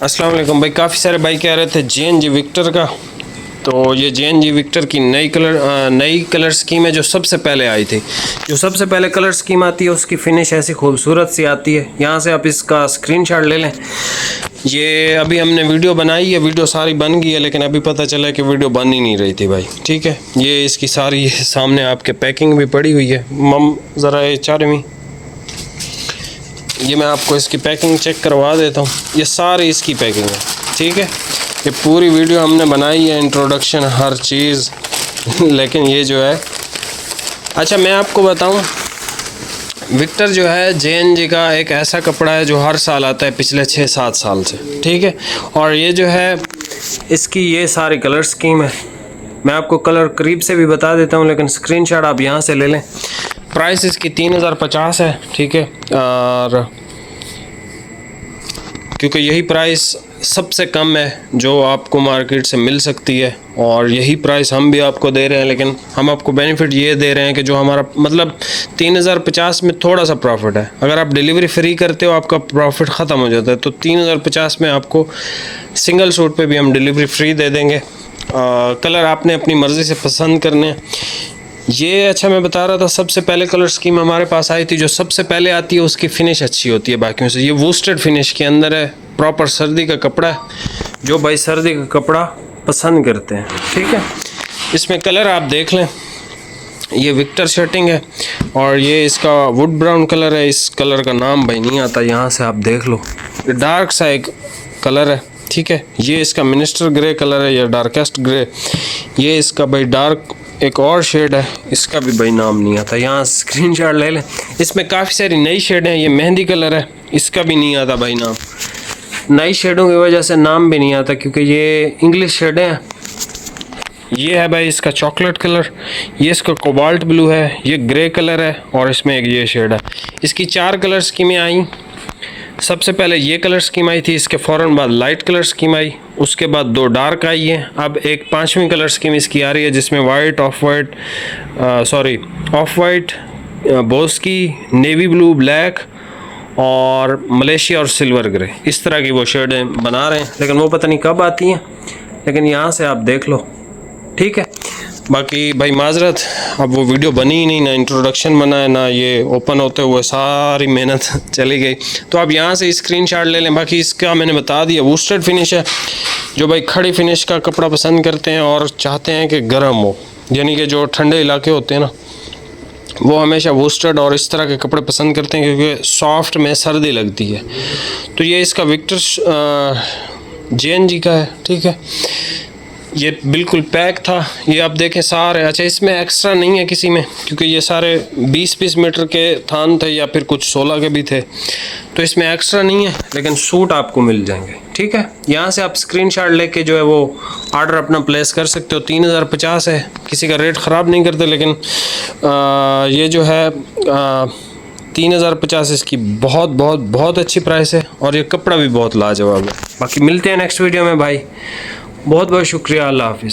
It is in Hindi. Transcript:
अस्सलाम वालेकुम भाई। काफ़ी सारे भाई कह रहे थे JNG विक्टर का, तो ये JNG विक्टर की नई कलर स्कीम है जो सबसे पहले आई थी। जो सबसे पहले कलर स्कीम आती है उसकी फ़िनिश ऐसी खूबसूरत सी आती है। यहाँ से आप इसका स्क्रीनशॉट ले लें। ये अभी हमने वीडियो बनाई है, वीडियो सारी बन गई है, लेकिन अभी पता चला कि वीडियो बन ही नहीं रही थी भाई। ठीक है, ये इसकी सारी सामने आपके पैकिंग भी पड़ी हुई है। मम ज़रा ये चारवीं, ये मैं आपको इसकी पैकिंग चेक करवा देता हूँ। ये सारी इसकी पैकिंग है। ठीक है, ये पूरी वीडियो हमने बनाई है, इंट्रोडक्शन हर चीज़। लेकिन ये जो है, अच्छा मैं आपको बताऊँ, विक्टर जो है JNG का एक ऐसा कपड़ा है जो हर साल आता है पिछले 6-7 साल से। ठीक है, और ये जो है इसकी ये सारी कलर स्कीम है। मैं आपको कलर करीब से भी बता देता हूँ, लेकिन स्क्रीनशॉट आप यहाँ से ले लें। प्राइस इसकी 3050 है। ठीक है, और क्योंकि यही प्राइस सबसे कम है जो आपको मार्केट से मिल सकती है, और यही प्राइस हम भी आपको दे रहे हैं। लेकिन हम आपको बेनिफिट ये दे रहे हैं कि जो हमारा मतलब 3050 में थोड़ा सा प्रॉफिट है। अगर आप डिलीवरी फ्री करते हो आपका प्रॉफिट ख़त्म हो जाता है, तो 3050 में आपको सिंगल सूट पे भी हम डिलीवरी फ्री दे देंगे। कलर आपने अपनी मर्ज़ी से पसंद करने हैं। ये अच्छा मैं बता रहा था, सबसे पहले कलर स्कीम हमारे पास आई थी। जो सबसे पहले आती है उसकी फ़िनिश अच्छी होती है बाकियों से। ये वूस्टेड फिनिश के अंदर है, प्रॉपर सर्दी का कपड़ा है, जो भाई सर्दी का कपड़ा पसंद करते हैं। ठीक है, इसमें कलर आप देख लें। ये विक्टर शर्टिंग है और ये इसका वुड ब्राउन कलर है। इस कलर का नाम भाई नहीं आता, यहाँ से आप देख लो। ये डार्क सा एक कलर है। ठीक है, ये इसका मिनिस्टर ग्रे कलर है या डार्केस्ट ग्रे। ये इसका भाई डार्क एक और शेड है, इसका भी भाई नाम नहीं आता, यहाँ स्क्रीनशॉट ले लें। इसमें काफ़ी सारी नई शेड हैं। ये मेहंदी कलर है, इसका भी नहीं आता भाई नाम। नई शेडों की वजह से नाम भी नहीं आता, क्योंकि ये इंग्लिश शेडें हैं। ये है भाई इसका चॉकलेट कलर, ये इसका कोबाल्ट ब्लू है, ये ग्रे कलर है, और इसमें एक ये शेड है। इसकी 4 कलर स्कीमें आई। सबसे पहले ये कलर स्कीम आई थी, इसके फ़ौरन बाद लाइट कलर स्कीम आई, उसके बाद 2 डार्क आई हैं। अब एक 5वीं कलर स्कीम इसकी आ रही है, जिसमें white, of white, Boski, navy blue, black और मलेशिया और सिल्वर ग्रे, इस तरह की वो शेडें बना रहे हैं। लेकिन वो पता नहीं कब आती हैं, लेकिन यहाँ से आप देख लो। ठीक है, बाकी भाई माजरत, अब वो वीडियो बनी ही नहीं, ना इंट्रोडक्शन बना है, ना ये ओपन होते हुए सारी मेहनत चली गई। तो आप यहाँ से स्क्रीनशॉट ले लें। बाकी इसका मैंने बता दिया, वूस्टेड फिनिश है। जो भाई खड़ी फिनिश का कपड़ा पसंद करते हैं और चाहते हैं कि गर्म हो, यानी कि जो ठंडे इलाके होते हैं ना, वो हमेशा वूस्टेड और इस तरह के कपड़े पसंद करते हैं, क्योंकि सॉफ्ट में सर्दी लगती है। तो ये इसका विक्टर JNG का है। ठीक है, ये बिल्कुल पैक था। ये आप देखें सारे, अच्छा इसमें एक्स्ट्रा नहीं है किसी में, क्योंकि ये सारे 20-20 मीटर के थान थे या फिर कुछ 16 के भी थे, तो इसमें एक्स्ट्रा नहीं है, लेकिन सूट आपको मिल जाएंगे। ठीक है, यहाँ से आप स्क्रीनशॉट लेके जो है वो ऑर्डर अपना प्लेस कर सकते हो। 3050 है, किसी का रेट ख़राब नहीं करते, लेकिन ये जो है 3050 इसकी बहुत अच्छी प्राइस है, और ये कपड़ा भी बहुत लाजवाब है। बाकी मिलते हैं नेक्स्ट वीडियो में भाई। बहुत शुक्रिया, अल्लाह हाफिज़।